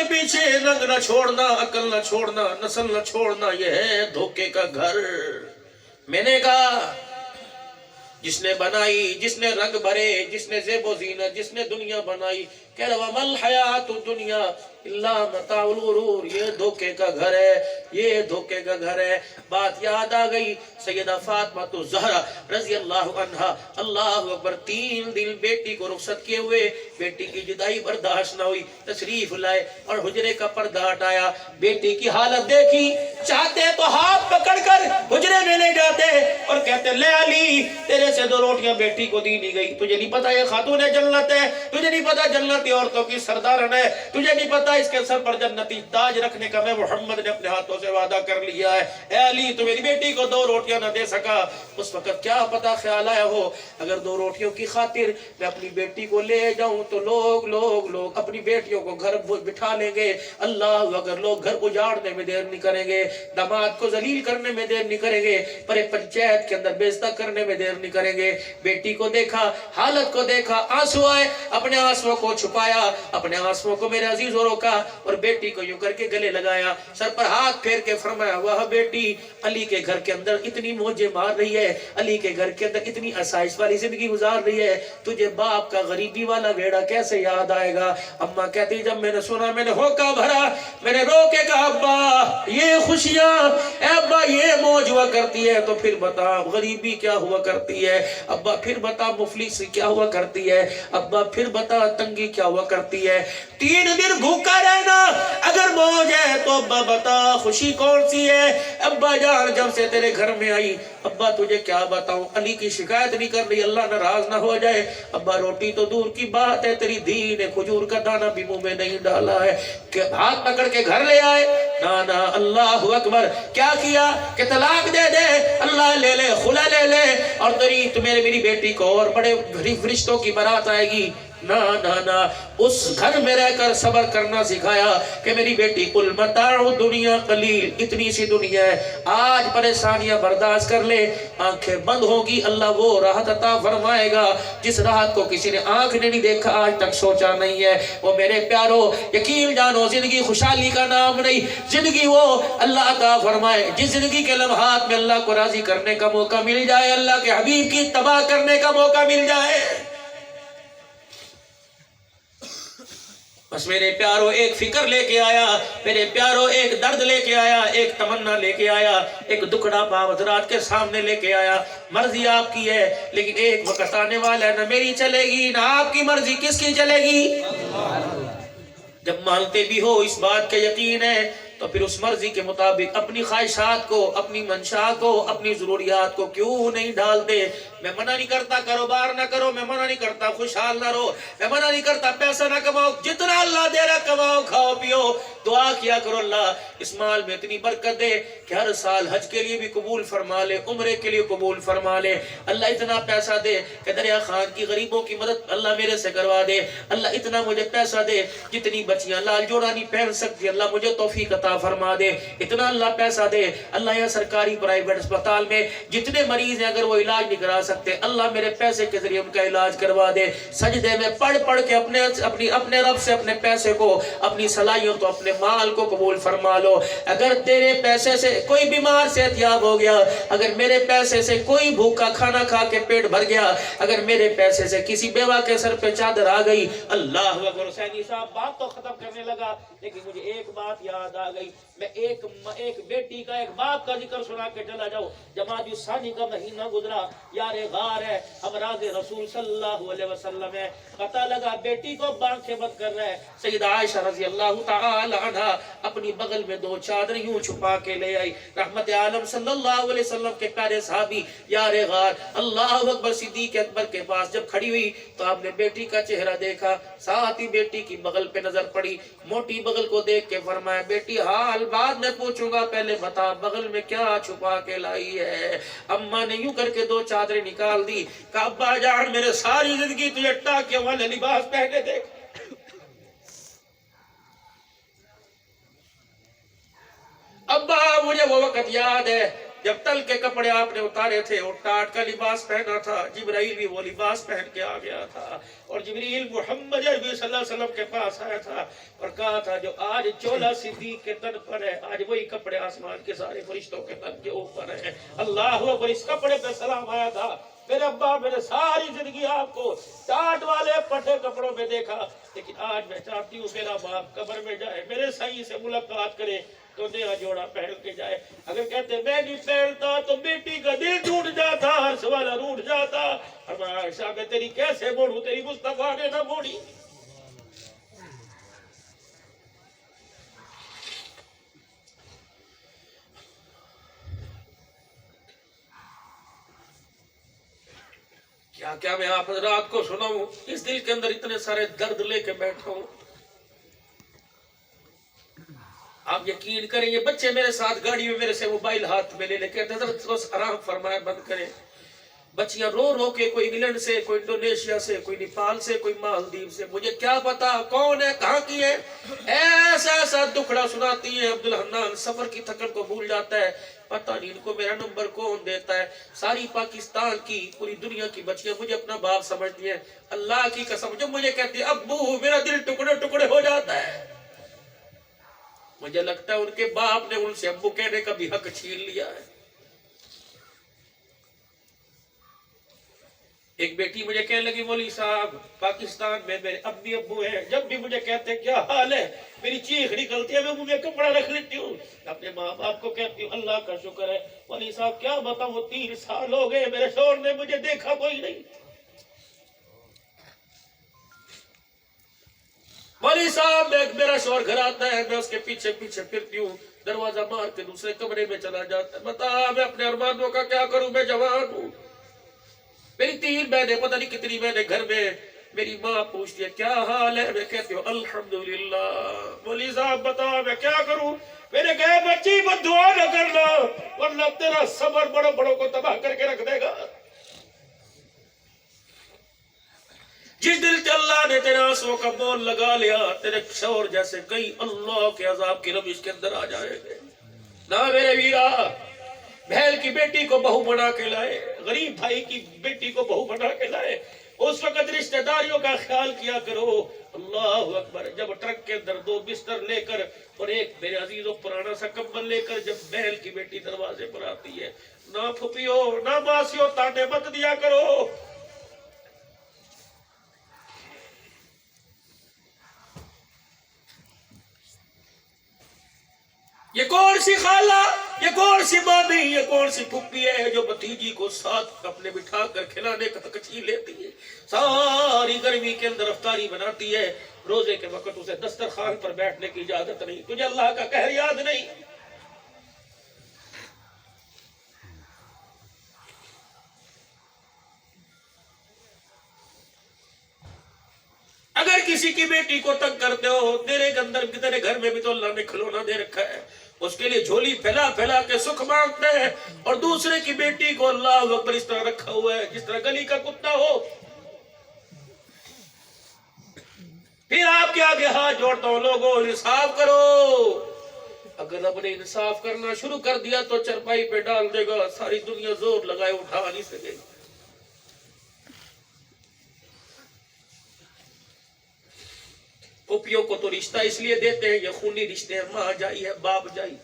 پیچھے رنگ نہ چھوڑنا، عقل نہ چھوڑنا، نسل نہ چھوڑنا، یہ ہے دھوکے کا گھر۔ میں نے کہا جس نے بنائی، جس نے رنگ بھرے، جس نے زیب و زینت، جس نے دنیا بنائی، کہہ رہا وَمَا الْحَيَاةُ الدُّنْيَا إِلَّا مَتَاعُ الْغُرُورِ، یہ دھوکے کا گھر ہے، یہ دھوکے کا گھر ہے۔ بات یاد آ گئی سیدہ فاطمہ الزہرا رضی اللہ عنہا، اللہ اکبر، 3 دن بیٹی کو رخصت کیے ہوئے، بیٹی کی جدائی برداشت نہ ہوئی، تشریف لائے اور حجرے کا پردہ ہٹایا، بیٹی کی حالت دیکھی، چاہتے تو ہاتھ پکڑ کر حجرے میں لے جاتے اور کہتے لے علی تیرے سے 2 روٹیاں بیٹی کو دی نہیں گئی، تجھے نہیں پتا یہ خاتون جنت ہے، تجھے نہیں پتا جنتی عورتوں کی سردارن ہے، تجھے نہیں پتا اس کے سر پر جنتی تاج رکھنے کا میں محمد نے اپنے ہاتھوں سے وعدہ کر لیا ہے۔ اے علی تو میری بیٹی کو 2 روٹیاں نہ دے سکا، اس وقت کیا پتا خیال آیا ہو اگر 2 روٹیوں کی خاطر میں اپنی بیٹی کو لے جاؤں تو لوگ اپنی بیٹیوں کو گھر بٹھا لیں گے، اللہ اگر لوگ گھر اجاڑنے میں دیر نہیں کریں گے، داماد کو ذلیل کرنے میں دیر نہیں کریں گے، پر پنچایت کے اندر بیزتا کرنے میں دیر نہیں کریں گے۔ بیٹی کو دیکھا، حالت کو دیکھا، آنسو آئے، اپنے آنسوں کو چھپایا، اپنے آنسوں کو میرے عزیز روکا اور بیٹی کو یوں کر کے گلے لگایا، سر پر ہاتھ پھیر کے فرمایا واہ بیٹی، علی کے گھر کے اندر اتنی موجیں مار رہی ہے، علی کے گھر کے اندر اتنی آسائش والی زندگی گزار رہی ہے، تجھے باپ کا غریبی والا بیڑا کیسے یاد آئے گا؟ اماں کہتی جب میں نے سنا میں نے ہوکا بھرا، میں نے رو کے کہا ابا یہ خوشیاں، اے ابا یہ موج ہوا کرتی ہے تو پھر بتا غریبی کیا ہوا کرتی ہے، ابا پھر بتا مفلسی کیا ہوا کرتی ہے، ابا پھر بتا تنگی کیا ہوا کرتی ہے، 3 دن بھوکا رہنا اگر موج ہے تو ابا بتا خوشی کون سی ہے؟ ابا جان جب سے تیرے گھر میں آئی ابا تجھے کیا بتاؤں، علی کی شکایت نہیں کر رہی اللہ ناراض نہ ہو جائے، ابا روٹی تو دور کی بات ہے تیری دھی نے کھجور کا دانہ بھی منہ میں نہیں ڈالا ہے، کہ ہاتھ پکڑ کے گھر لے آئے، نانا اللہ اکبر، کیا کیا کہ طلاق دے دے، اللہ لے لے خلا لے لے اور میری بیٹی کو اور بڑے فرشتوں کی بارات آئے گی، نا اس گھر میں رہ کر صبر کرنا سکھایا کہ میری بیٹی قل متاع دنیا قلیل، اتنی سی دنیا ہے، آج پریشانیاں برداشت کر لے، آنکھیں بند ہوگی اللہ وہ راحت عطا فرمائے گا جس راحت کو کسی نے آنکھ نے نہیں دیکھا آج تک سوچا نہیں ہے۔ وہ میرے پیارو یقین جانو زندگی خوشحالی کا نام نہیں، زندگی وہ اللہ عطا فرمائے جس زندگی کے لمحات میں اللہ کو راضی کرنے کا موقع مل جائے، اللہ کے حبیب کی اتباع کرنے کا موقع مل جائے۔ بس میرے پیارو ایک فکر لے کے آیا، میرے پیارو ایک درد لے کے آیا، ایک تمنا لے کے آیا، ایک دکھڑا پاو حضرات کے سامنے لے کے آیا، مرضی آپ کی ہے لیکن ایک وقت آنے والا ہے نہ میری چلے گی نہ آپ کی مرضی، کس کی چلے گی؟ جب مانتے بھی ہو اس بات کا یقین ہے تو پھر اس مرضی کے مطابق اپنی خواہشات کو، اپنی منشا کو، اپنی ضروریات کو کیوں نہیں ڈالتے؟ میں منع نہیں کرتا کاروبار نہ کرو، میں منع نہیں کرتا خوشحال نہ رہو، میں منع نہیں کرتا پیسہ نہ کماؤ، جتنا اللہ دے رہا کماؤ کھاؤ پیو، دعا کیا کرو اللہ اس مال میں اتنی برکت دے کہ ہر سال حج کے لیے بھی قبول فرما لے، عمرے کے لیے قبول فرما لے، اللہ اتنا پیسہ دے کہ دریا خان کی غریبوں کی مدد اللہ میرے سے کروا دے، اللہ اتنا مجھے پیسہ دے جتنی بچیاں لال جوڑا نہیں پہن سکتی اللہ مجھے توفیق عطا فرما دے، اتنا اللہ پیسہ دے، اللہ یہاں سرکاری پرائیویٹ اسپتال میں جتنے مریض ہیں اگر وہ علاج نہیں کرا سکتے اللہ میرے پیسے کے ذریعے ان کا علاج کروا دے، سجدے میں پڑھ پڑھ کے اپنے رب سے اپنے پیسے کو، اپنی صلاحیت اپنے مال کو قبول فرما لو۔ اگر تیرے پیسے سے کوئی بیمار صحت یاب ہو گیا، اگر میرے پیسے سے کوئی بھوکا کھانا کھا کے پیٹ بھر گیا، اگر میرے پیسے سے کسی بیوہ کے سر پہ چادر آ گئی، اللہ اکبر، حسینی صاحب بات تو ختم کرنے لگا لیکن مجھے ایک بات یاد آ گئی، میں ایک بیٹی کا ایک باپ کا ذکر سنا کے چلا جاؤں، جمادی الثانی کا مہینہ گزرا، یار غار ہے، امراض رسول صلی اللہ علیہ وسلم ہے، پتہ لگا بیٹی کو بانکھیں بند کر رہا ہے، سیدہ عائشہ رضی اللہ تعالی عنہ اپنی بغل میں 2 چادر یوں چھپا کے لے آئی، رحمت عالم صلی اللہ علیہ وسلم کے پیارے صحابی یار غار اللہ اکبر صدیق اکبر کے پاس جب کھڑی ہوئی تو آپ نے بیٹی کا چہرہ دیکھا، ساتھ ہی بیٹی کی بغل پہ نظر پڑی، موٹی بغل کو دیکھ کے فرمایا بیٹی حال بعد میں پوچھوں گا پہلے بتا بغل میں کیا چھپا کے لائی ہے؟ اماں نے یوں کر کے 2 چادریں نکال دی، کہا ابا جان میرے ساری زندگی تجھے ٹاکے والے لباس پہنے دیکھ، ابا مجھے وہ وقت یاد ہے جب تل کے کپڑے آپ نے اتارے تھے اور ٹاٹ کا لباس پہنا تھا، جبرائیل بھی وہ لباس پہن کے آ گیا تھا، اور جبریل محمد عربی صلی اللہ علیہ وسلم کے پاس آیا تھا اور کہا تھا جو آج چولا صدیق کے تن پر ہے، آج وہی کپڑے آسمان کے سارے فرشتوں کے تن کے اوپر ہیں۔ اللہ اکبر، اس کپڑے پہ سلام آیا تھا۔ میرے ابا میں نے ساری زندگی آپ کو ٹاٹ والے پھٹے کپڑوں میں دیکھا، لیکن آج میں چاہتی ہوں میرا باپ قبر میں جائے، میرے صحیح سے ملاقات کرے تو نیا جوڑا پہن کے جائے۔ اگر کہتے میں نہیں پہنتا تو بیٹی کا دل ٹوٹ جاتا، ہر سوالہ روٹ جاتا، اور میں عائشہ میں تیری کیسے موڑوں، تیری مصطفیٰ نے نہ موڑی۔ کیا کیا میں آپ حضرات کو سناؤں، اس دل کے اندر اتنے سارے درد لے کے بیٹھا ہوں۔ آپ یقین کریں، یہ بچے میرے ساتھ گاڑی میں میرے سے موبائل ہاتھ میں لے لے کے حضرت بس آرام فرمائے، بند کریں۔ بچیاں رو رو کے، کوئی انگلینڈ سے، کوئی انڈونیشیا سے، کوئی نیپال سے، کوئی مالدیو سے، مجھے کیا پتا کون ہے، کہاں کی ہے، ایسا ایسا دکھڑا سناتی ہے۔ عبدالحنان سفر کی تھکن کو بھول جاتا ہے، پتہ نہیں ان کو میرا نمبر کون دیتا ہے۔ ساری پاکستان کی، پوری دنیا کی بچیاں مجھے اپنا باپ سمجھتی ہیں۔ اللہ کی قسم جو مجھے کہتی ہے ابو، میرا دل ٹکڑے ٹکڑے ہو جاتا ہے۔ مجھے لگتا ہے ان کے باپ نے ان سے ابو کہنے کا بھی حق چھین لیا ہے۔ ایک بیٹی مجھے کہنے لگی مولوی صاحب پاکستان میں میرے امی ابو ہیں، جب بھی مجھے کہتے ہیں کیا حال ہے، میری چیخ نکلتی ہے، میں منہ میں کپڑا رکھ لیتی ہوں، اپنے ماں باپ کو کہتی ہوں اللہ کا شکر ہے مولوی صاحب کیا بتاؤں، 3 سال ہو گئے میرے شوہر نے مجھے دیکھا کوئی نہیں۔ مولوی صاحب میرا شوہر گھر آتا ہے، میں اس کے پیچھے پیچھے پھرتی ہوں، دروازہ مار کے دوسرے کمرے میں چلا جاتا ہے۔ بتا میں اپنے ارمانوں کا کیا کروں، میں جوان ہوں، میری 3 بہنیں، پتہ نہیں کتنی بہنیں گھر میں۔ میری ماں پوچھتی ہے کیا حال ہے، میں کہتی ہوں الحمدللہ۔ مولوی صاحب بتا میں کیا کروں، میں نے کہا بچی بد دعا نہ کرنا ورنہ تیرا صبر بڑوں بڑوں کو تباہ کر کے رکھ دے گا۔ جس دل سے اللہ نے تیرے آنسوں کا مول لگا لیا، تیرے شوہر جیسے کئی اللہ کے عذاب کی رمش کے اندر آ جائیں گے۔ نہ میرے ویرا، بہن کی بیٹی کو بہو بنا کے لائے، غریب بھائی کی بیٹی کو بہو بنا کے لائے، اس وقت رشتہ داریوں کا خیال کیا کرو۔ اللہ اکبر، جب ٹرک کے اندر 2 بستر لے کر اور ایک میرے عزیزوں پرانا سا کمبل لے کر جب بہن کی بیٹی دروازے پر آتی ہے، نہ پھپھیو نہ ماسیو تانے مت دیا کرو۔ یہ کون سی خالہ، یہ کون سی مامی، یہ کون سی پھپھی ہے جو بھتیجی کو ساتھ اپنے بٹھا کر کھلانے کا حق چھین لیتی ہے، ساری گرمی کے اندر افطاری بناتی ہے، روزے کے وقت اسے دسترخوان پر بیٹھنے کی اجازت نہیں۔ تجھے اللہ کا قہر یاد نہیں؟ اگر کسی کی بیٹی کو تنگ کرتے ہو، تیرے گھر میں بھی تو اللہ نے کھلونا دے رکھا ہے، اس کے لیے جھولی پھیلا پھیلا کے سکھ مانگتے ہیں، اور دوسرے کی بیٹی کو اللہ اکبر اس طرح رکھا ہوا ہے جس طرح گلی کا کتا ہو۔ پھر آپ کے آگے ہاتھ جوڑتا ہوں، لوگوں انصاف کرو۔ اگر رب نے انصاف کرنا شروع کر دیا تو چرپائی پہ ڈال دے گا، ساری دنیا زور لگائے اٹھا نہیں سکے گی۔ پھوپھیوں کو تو رشتہ اس لیے دیتے ہیں، یہ خونی رشتے ہیں، ماں جائی ہے باپ جائی۔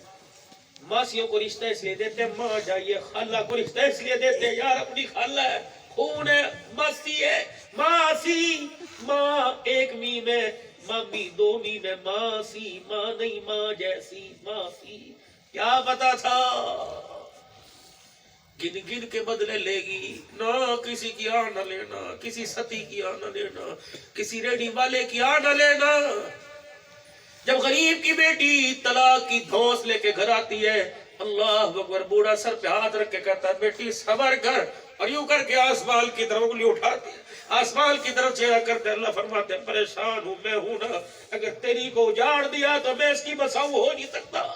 ماسیوں کو رشتہ اس لیے دیتے ہیں، ماں جائی ہے۔ خالہ کو رشتہ اس لیے دیتے ہیں، یار اپنی خالہ ہے، خون ہے، ماسی ہے، ماسی، ماں ایک میم ہے، مامی 2 میم ہے، ماسی، ماں نہیں ماں جیسی، ماسی۔ کیا پتا تھا گن گن کے بدلے لے گی، نہ کسی کی آن نہ لینا، کسی ستی کی آن نہ لینا، کسی ریڈی والے کی آن نہ لینا۔ جب غریب کی بیٹی طلاق کی دھوس لے کے گھر آتی ہے، اللہ اکبر، بوڑھا سر پہ ہاتھ رکھ کے کہتا ہے بیٹی صبر کر، اور یوں کر کے آسمان کی طرف انگلی اٹھاتی ہے، آسمان کی طرف چہرہ کرتے اللہ فرماتے ہیں پریشان ہوں میں ہوں نا، اگر تیری کو اجاڑ دیا تو میں اس کی بساؤ ہو نہیں سکتا۔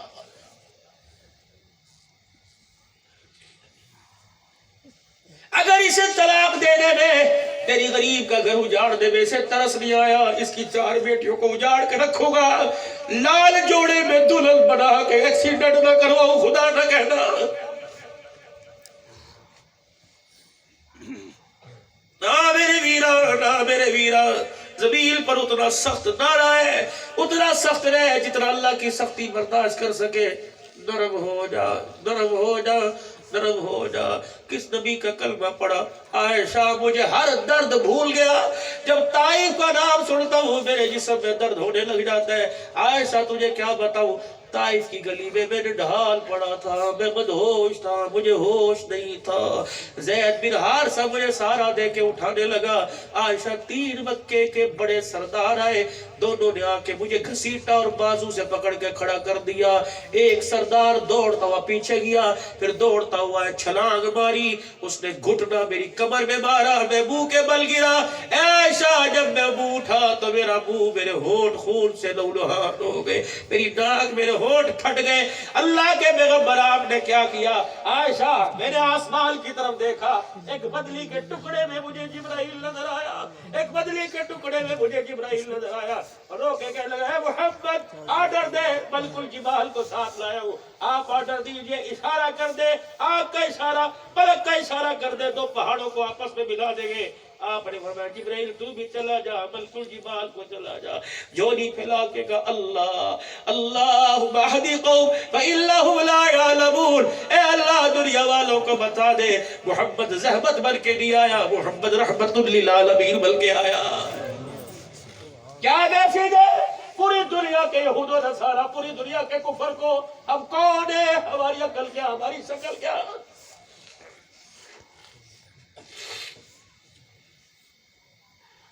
اگر اسے طلاق دینے میں تیری غریب کا گھر اجاڑنے میں اسے ترس نہیں آیا، اس کی 4 بیٹیوں کو اجاڑ کے رکھوں گا، لال جوڑے میں دلہن بنا کے ایکسیڈنٹ نہ کرواؤں، خدا نہ کہنا۔ نہ میرے ویرا، نہ میرے ویرا، زمین پر اتنا سخت نہ رہے، اتنا سخت رہے جتنا اللہ کی سختی برداشت کر سکے۔ نرم ہو جا، نرم ہو جا، نرم ہو جا۔ کس نبی کا کلمہ پڑھا؟ عائشہ مجھے ہر درد بھول گیا، جب طائف کا نام سنتا ہوں میرے جسم میں درد ہونے لگ جاتا ہے۔ عائشہ تجھے کیا بتاؤں، طائف کی گلی میں میں نے ڈھال پڑا تھا، میں مدہوش تھا، مجھے ہوش نہیں تھا۔ زید بن حارثہ مجھے سہارا دے کے اٹھانے لگا۔ عائشہ 3 مکے کے بڑے سردار آئے، دونوں نے آ کے مجھے گھسیٹا اور بازو سے پکڑ کے کھڑا کر دیا۔ ایک سردار دوڑتا ہوا پیچھے گیا، پھر دوڑتا ہوا چھلانگ ماری، اس نے گھٹنا میری کمر میں مارا، میں منہ کے بل گرا۔ اے عائشہ جب میں منہ اٹھا تو میرا منہ، میرے ہونٹ خون سے لہولہان ہو گئے، میری ناک، میرے ہونٹ پھٹ گئے۔ اللہ کے پیغمبر آپ نے کیا کیا؟ عائشہ میں نے آسمان کی طرف دیکھا، ایک بدلی کے ٹکڑے میں مجھے جبرائیل نظر آیا، ایک بدلی کے ٹکڑے میں مجھے جبرائیل نظر آیا، اور رو کے کہنے لگا، اے محمد آرڈر دے، ملک الجبال کو ساتھ لایا ہوں، آپ آرڈر دیجئے، اشارہ کر دے، آگ کا اشارہ، پلک کا اشارہ کر دے، 2 پہاڑوں کو آپس میں ملا دیں گے۔ آپ نے فرمایا جبرائیل تو بھی چلا جا، ملک الجبال کو چلا جا۔ جھولی پھیلا کے کہا، اللہ اللہم اہدی قوم فإنہم لا یعلمون، اے اللہ دنیا والوں کو بتا دے محمد زحمت بن کے نہیں آیا، محمد رحمت للعالمین بن کے آیا۔ کیا میسج ہے پوری دنیا کے یہود و نصارہ، پوری دنیا کے کفر کو؟ ہم کون ہیں؟ ہماری عقل کیا، ہماری شکل کیا؟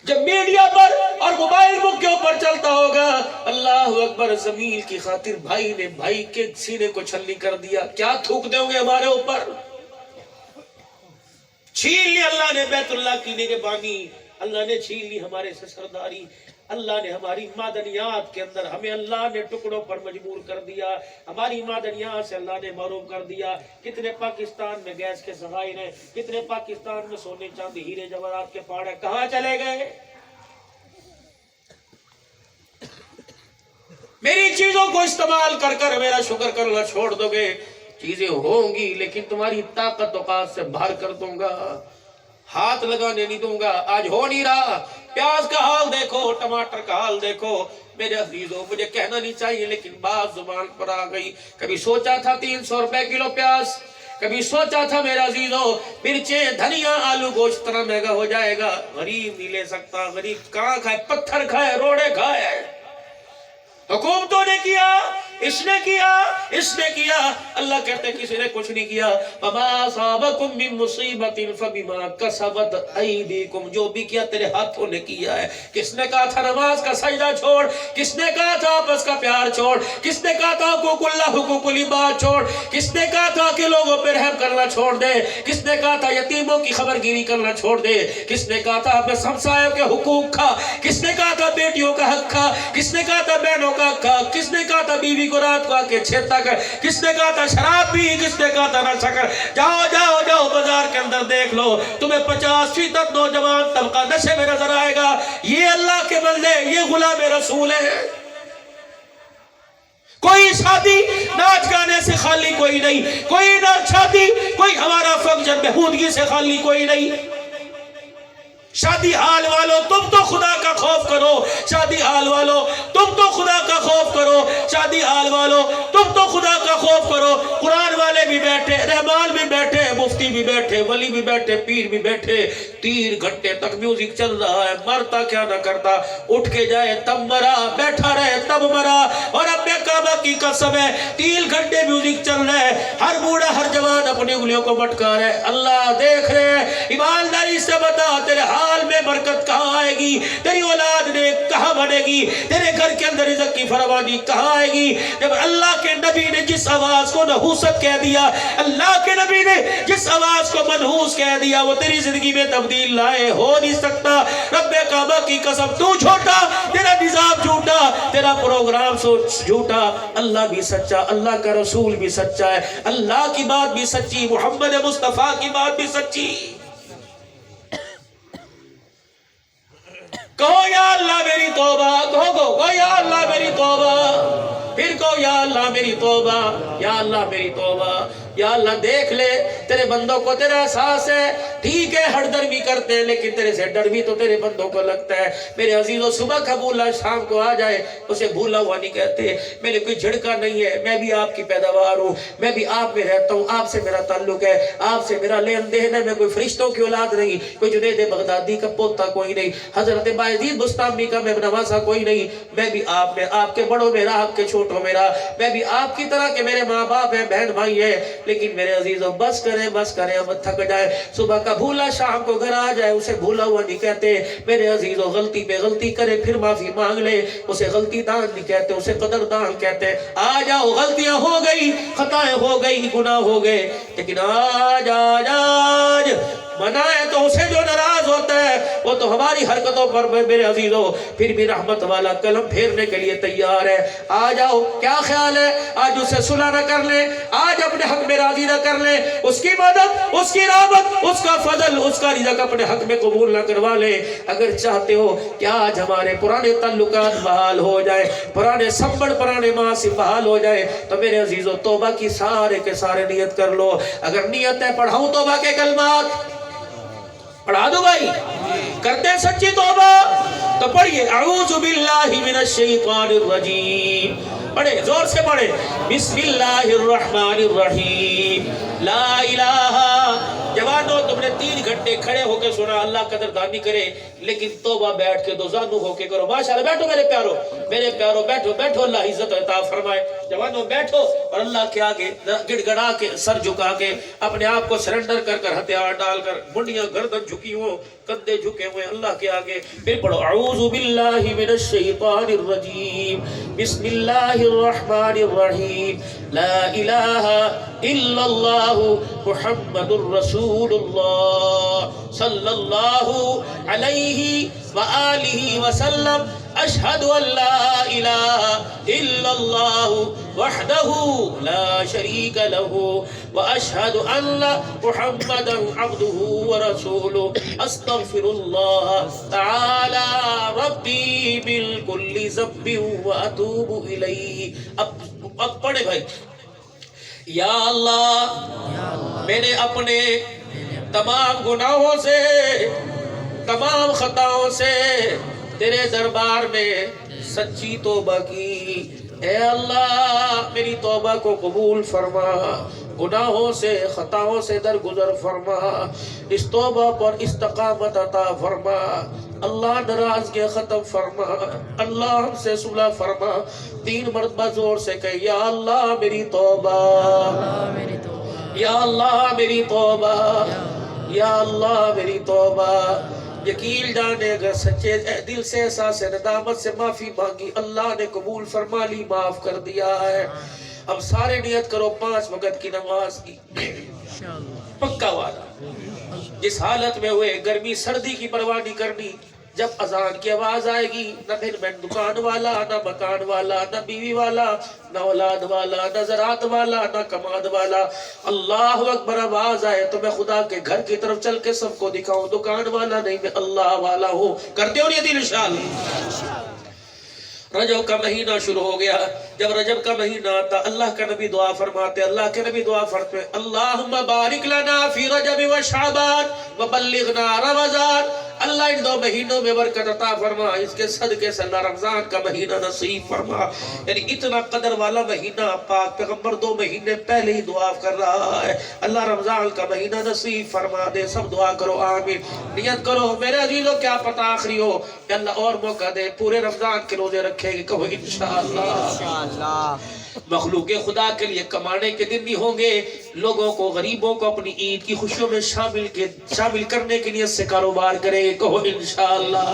جب میڈیا پر اور موبائل بکوں پر چلتا ہوگا اللہ اکبر، زمین کی خاطر بھائی نے بھائی کے سینے کو چھلنی کر دیا، کیا تھوک دیں گے ہمارے اوپر؟ چھین لی اللہ نے بیت اللہ کی نگہبانی، اللہ نے چھین لی ہمارے سے سرداری، اللہ نے ہماری معدنیات کے اندر ہمیں اللہ نے ٹکڑوں پر مجبور کر دیا، ہماری معدنیات سے اللہ نے محروم کر دیا۔ کتنے پاکستان میں گیس کے ذخائر ہیں، کتنے پاکستان میں سونے چاندی ہیرے جواہرات کے پہاڑ ہیں، کہاں چلے گئے؟ میری چیزوں کو استعمال کر کر میرا شکر کرنا چھوڑ دو گے، چیزیں ہوں گی لیکن تمہاری طاقت اوقات سے باہر کر دوں گا، ہاتھ لگانے نہیں دوں گا۔ آج ہو نہیں رہا۔ پیاز کا حال دیکھو، ٹماٹر کا حال دیکھو۔ میرے عزیزوں مجھے کہنا نہیں چاہیے لیکن بات زبان پر آ گئی۔ کبھی سوچا تھا 300 روپے کلو پیاز، کبھی سوچا تھا میرے عزیزوں مرچیں، دھنیا، آلو، گوشت اتنا مہنگا ہو جائے گا، غریب نہیں لے سکتا۔ غریب کہاں کھائے؟ پتھر کھائے، روڑے کھائے۔ حکومتوں نے کیا، اس نے کیا، اس نے کیا۔ اللہ کہتے ہیں کسی نے کچھ نہیں کیا۔ وَمَا أَصَابَكُم مِّن مُّصِيبَةٍ فَبِمَا كَسَبَتْ أَيْدِيكُمْ، جو بھی کیا تیرے ہاتھوں نے کیا ہے۔ کس نے کہا تھا نماز کا سجدہ چھوڑ؟ کس نے کہا تھا آپس کا پیار چھوڑ؟ کس نے کہا تھا حقوق اللہ حقوق العباد چھوڑ؟ کس نے کہا تھا کہ لوگوں پہ رحم کرنا چھوڑ دے؟ کس نے کہا تھا یتیموں کی خبرگیری کرنا چھوڑ دے؟ کس نے کہا تھا اپنے ہمسایوں کے حقوق کھا؟ کس نے کہا تھا بیٹیوں کا حق کھا؟ کس نے کہا تھا بہنوں کا حق کھا؟ کس نے کہا تھا بیوی کو رات کو آ کے چھیڑتا کر؟ کس نے کہا تھا شراب پی؟ کس نے کہا تھا نشہ کر؟ جاؤ جاؤ جاؤ بازار کے اندر دیکھ لو، تمہیں 50% نوجوان طبقہ نشے میں نظر آئے گا۔ یہ اللہ کے بندے، یہ غلام رسول ہیں۔ کوئی شادی ناچ گانے سے خالی کوئی نہیں، کوئی ناچ شادی، کوئی ہمارا فنکشن بہودگی سے خالی کوئی نہیں۔ شادی حال والو تم تو خدا کا خوف کرو، شادی حال والو تم تو خدا کا خوف کرو، شادی حال والو تم تو خدا کا خوف کرو۔ قرآن والے بھی بیٹھے، رحمان بھی بیٹھے، مفتی بھی بیٹھے، ولی بھی بیٹھے، پیر بھی بیٹھے، 3 گھنٹے تک میوزک چل رہا ہے، مرتا کیا نہ کرتا، اٹھ کے جائے تب مرا، بیٹھا رہے تب مرا۔ اور اب میں کعبہ کی قسم ہے 3 گھنٹے میوزک چل رہا ہے، ہر بوڑھا ہر جوان اپنی انگلیوں کو مٹکا رہے، اللہ دیکھ رہے ہیں۔ ایمانداری سے بتا تیرے حال میں برکت کہاں آئے گی؟ تیری اولاد نے کہاں بنے گی؟ تیرے گھر کے اندر رزق کی فراوانی کہاں آئے گی؟ جب اللہ کے نبی نے جس آواز کو نحوست کہہ دیا، اللہ کے نبی نے جس آواز کو منحوس کہہ دیا، وہ تیری زندگی میں تبدیل لائے ہو نہیں سکتا۔ رب کعبہ کی قسم تو جھوٹا، تیرا نظام جھوٹا، تیرا پروگرام جھوٹا، اللہ بھی سچا، اللہ کا رسول بھی سچا ہے، اللہ کی بات بھی سچی، محمد مصطفیٰ کی بات بھی سچی۔ کہو یا اللہ میری توبہ، کہو یا اللہ میری توبہ، پھر کہو یا اللہ میری توبہ، یا اللہ میری توبہ۔ یا اللہ دیکھ لے تیرے بندوں کو تیرا احساس ہے، ٹھیک ہے ہر درمی کرتے ہیں لیکن تیرے سے ڈر بھی تو تیرے بندوں کو لگتا ہے۔ میرے عزیزوں صبح کا بھولا شام کو آ جائے اسے بھولا ہوا نہیں کہتے۔ میرے کوئی جھڑکا نہیں ہے، میں بھی آپ کی پیداوار ہوں، میں بھی آپ میں رہتا ہوں، آپ سے میرا تعلق ہے، آپ سے میرا لین دین ہے، میں کوئی فرشتوں کی اولاد نہیں، کوئی جنید بغدادی کا پوتا کوئی نہیں، حضرت بایزید بستامی کا میں نواسا کوئی نہیں، میں بھی آپ میں، آپ کے بڑوں میرا، آپ کے چھوٹوں میرا، میں بھی آپ کی طرح کہ میرے ماں باپ ہیں، بہن بھائی ہیں، لیکن میرے عزیزوں بس کریں اب تھک جائے۔ صبح کا بھولا شام کو گھر آ جائے اسے بھولا ہوا نہیں کہتے۔ میرے عزیزوں غلطی پہ غلطی کرے پھر معافی مانگ لے اسے غلطی دان نہیں کہتے، اسے قدر دان کہتے۔ آ جاؤ غلطیاں ہو گئی، خطائیں ہو گئی، گناہ ہو گئے، لیکن آج منائے تو اسے جو ناراض ہوتا ہے وہ تو ہماری حرکتوں پر میرے عزیزوں پھر بھی رحمت والا قلم پھیرنے کے لیے تیار ہے۔ آ جاؤ، کیا خیال ہے آج اسے صلح نہ کر لیں، آج اپنے حق میں راضی نہ کر لیں، اس کی مدد، اس کی رحمت، اس کا فضل، اس کا رزق اپنے حق میں قبول نہ کروا لیں۔ اگر چاہتے ہو کہ آج ہمارے پرانے تعلقات بحال ہو جائے، پرانے سمبڑ پرانے ماں سے بحال ہو جائے، تو میرے عزیزوں توبہ کی سارے کے سارے نیت کر لو۔ اگر نیت ہے پڑھاؤں توبہ کے کلمات، پڑھا دو بھائی، کرتے ہیں سچی توبہ تو پڑھئے اعوذ باللہ من الشیطان الرجیم، پڑھے زور سے پڑھے، بسم اللہ الرحمن الرحیم، لا الہ۔ جوانوں تم نے 3 گھنٹے کھڑے ہو کے سنا، اللہ قدردانی کرے، لیکن توبہ بیٹھ کے دوزانو ہو کے کرو۔ ماشاءاللہ بیٹھو میرے پیارو بیٹھو، اللہ عزت عطا فرمائے۔ جوانوں بیٹھو اور اللہ کے آگے گڑ گڑا کے سر جھکا کے اپنے آپ کو سرنڈر کر کر ہتھیار ڈال کر منڈیاں گردن جھکی ہو، کندھے جھکے ہوئے اللہ کے آگے، پھر پڑھو اعوذ باللہ من الشیطان الرجیم، بسم اللہ الرحمن الرحیم، لا الہ الا اللہ محمد الرسول اللہ صلی اللہ علیہ وآلہ وسلم، اشہد ان لا الہ الا اللہ وحدہ لا شریک لہ واشہد ان محمدا عبدہ ورسولہ، استغفر اللہ تعالی ربی من کل ذنب واتوب الیہ۔ اب پڑھے بھائی، یا اللہ میں نے اپنے تمام گناہوں سے، تمام خطاؤں سے تیرے دربار میں سچی توبہ کی، اے اللہ میری توبہ کو قبول فرما، گناہوں سے خطاؤں سے درگزر فرما، اس توبہ پر استقامت عطا فرما، اللہ ناراضگی ختم فرما، اللہ ہم سے صلح فرما۔ 3 مرتبہ زور سے کہ یا اللہ میری توبہ، یا اللہ میری توبہ، یا اللہ میری توبہ۔ یقین جانے اگر سچے دل سے احساس ندامت سے معافی مانگی، اللہ نے قبول فرما لی، معاف کر دیا ہے۔ اب سارے نیت کرو 5 وقت کی نماز کی، پکا وعدہ، جس حالت میں ہوئے، گرمی سردی کی پرواہ نہیں کرنی۔ جب اذان کی آواز آئے گی، نہ پھر میں دکان والا، نہ مکان والا، نہ بیوی والا، نہ اولاد والا، نہ زراعت والا، نہ کماد والا، اللہ اکبر آواز آئے تو میں خدا کے گھر کی طرف چل کے سب کو دکھاؤں دکان والا نہیں، میں اللہ والا ہوں۔ کرتے ہو یہ دن انشاءاللہ۔ رجب کا مہینہ شروع ہو گیا، جب رجب کا مہینہ آتا اللہ کا نبی دعا فرماتے، اللہ کے نبی دعا فرماتے، اللہم بارک لنا فی رجب و شعبان وبلغنا رمضان، اللہ ان 2 مہینوں میں برکت عطا فرما، اس کے صدقے سے اللہ رمضان کا مہینہ نصیب فرما۔ یعنی اتنا قدر والا مہینہ، پاک پیغمبر 2 مہینے پہلے ہی دعا کر رہا ہے، اللہ رمضان کا مہینہ نصیب فرما دے۔ سب دعا کرو آمین، نیت کرو میرے عزیزوں، کیا پتہ آخری ہو کہ اللہ اور موقع دے، پورے رمضان کے روزے رکھیں گے، کہو انشاءاللہ۔ مخلوق خدا کے لیے کمانے کے دن بھی ہوں گے، لوگوں کو، غریبوں کو اپنی عید کی خوشیوں میں شامل کرنے کے نیت سے کاروبار کرے، کہو انشاءاللہ۔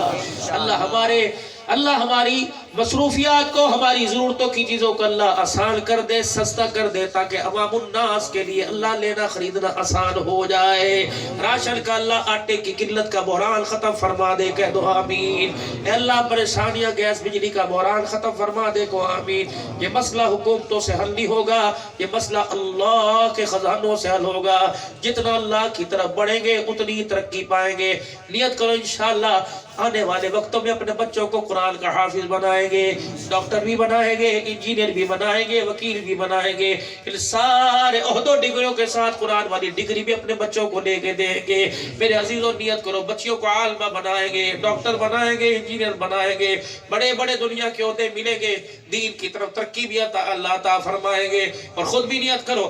اللہ ہماری مصروفیات کو، ہماری ضرورتوں کی چیزوں کو اللہ آسان کر دے، سستا کر دے، تاکہ عوام الناس کے لیے اللہ لینا خریدنا آسان ہو جائے۔ راشن کا اللہ، آٹے کی قلت کا بحران ختم فرما دے، کہہ دو آمین۔ اے اللہ پریشانیاں، گیس بجلی کا بحران ختم فرما دے، کو آمین۔ یہ مسئلہ حکومتوں سے حل نہیں ہوگا، یہ مسئلہ اللہ کے خزانوں سے حل ہوگا۔ جتنا اللہ کی طرف بڑھیں گے اتنی ترقی پائیں گے۔ نیت کرو انشاءاللہ آنے والے وقتوں میں اپنے بچوں کو قرآن قرآن کا حافظ بنائیں گے، ڈاکٹر بھی بنائیں گے، انجینئر بھی بنائیں گے، وکیل بھی بنائیں گے، ان سارے عہدوں ڈگریوں کے ساتھ قرآن والی ڈگری بھی اپنے بچوں کو لے کے دیں گے۔ میرے عزیزوں نیت کرو، بچیوں کو عالمہ بنائیں گے، ڈاکٹر بنائیں گے، انجینئر بنائیں گے، بڑے بڑے دنیا کے عہدے ملیں گے، دین کی طرف ترقی بھی اللہ عطا فرمائیں گے۔ اور خود بھی نیت کرو،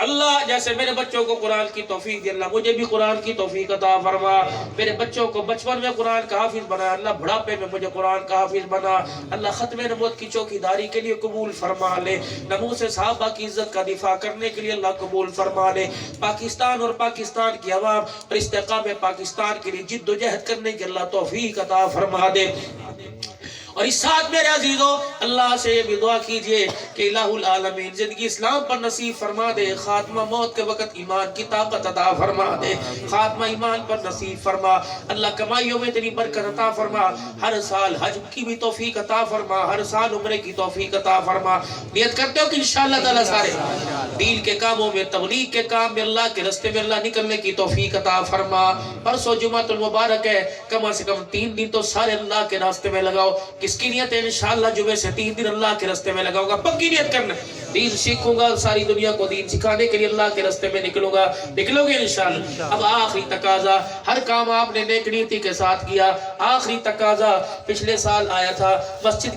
اللہ جیسے میرے بچوں کو قرآن کی توفیق دی، اللہ مجھے بھی قرآن کی توفیق عطا فرما۔ میرے بچوں کو بچپن میں قرآن کا حافظ بنا، اللہ بڑھاپے میں مجھے قرآن کا حافظ بنا۔ اللہ ختم نبوت کی چوکی داری کے لیے قبول فرما لے، ناموس صحابہ کی عزت کا دفاع کرنے کے لیے اللہ قبول فرما لے۔ پاکستان اور پاکستان کی عوام اور استحکام پاکستان کے لیے جد و جہد کرنے کی اللہ توفیق عطا فرما دے۔ اور اس ساتھ میرے عزیزوں اللہ سے یہ بھی دعا کیجئے کہ الہ العالمین زندگی اسلام پر نصیب فرما دے، خاتمہ موت کے وقت ایمان کی طاقت عطا فرما دے، خاتمہ ایمان پر نصیب فرما۔ اللہ کمائیوں میں تیری برکت عطا فرما، ہر سال حج کی بھی توفیق عطا فرما، ہر سال عمرے کی توفیق عطا فرما۔ نیت کرتے ہو کہ انشاءاللہ تعالیٰ سارے دین کے کاموں میں، تبلیغ کے کام میں، اللہ کے رستے میں اللہ نکلنے کی توفیق عطا فرما۔ پرسوں جمعۃ المبارک ہے، کم از کم 3 دن تو سارے اللہ کے راستے میں لگاؤ۔ کس کی نیت ہے؟ انشاءاللہ جمعے سے 3 دن اللہ کے راستے میں لگاؤں گا، پکی نیت کرنا، دین سیکھوں گا، ساری دنیا کو دین سکھانے کے لیے اللہ کے راستے میں نکلوں گا، نکلو گے انشاءاللہ۔ اب آخری تقاضا، ہر کام آپ نے نیک نیتی کے ساتھ کیا، آخری تقاضا پچھلے سال آیا تھا مسجد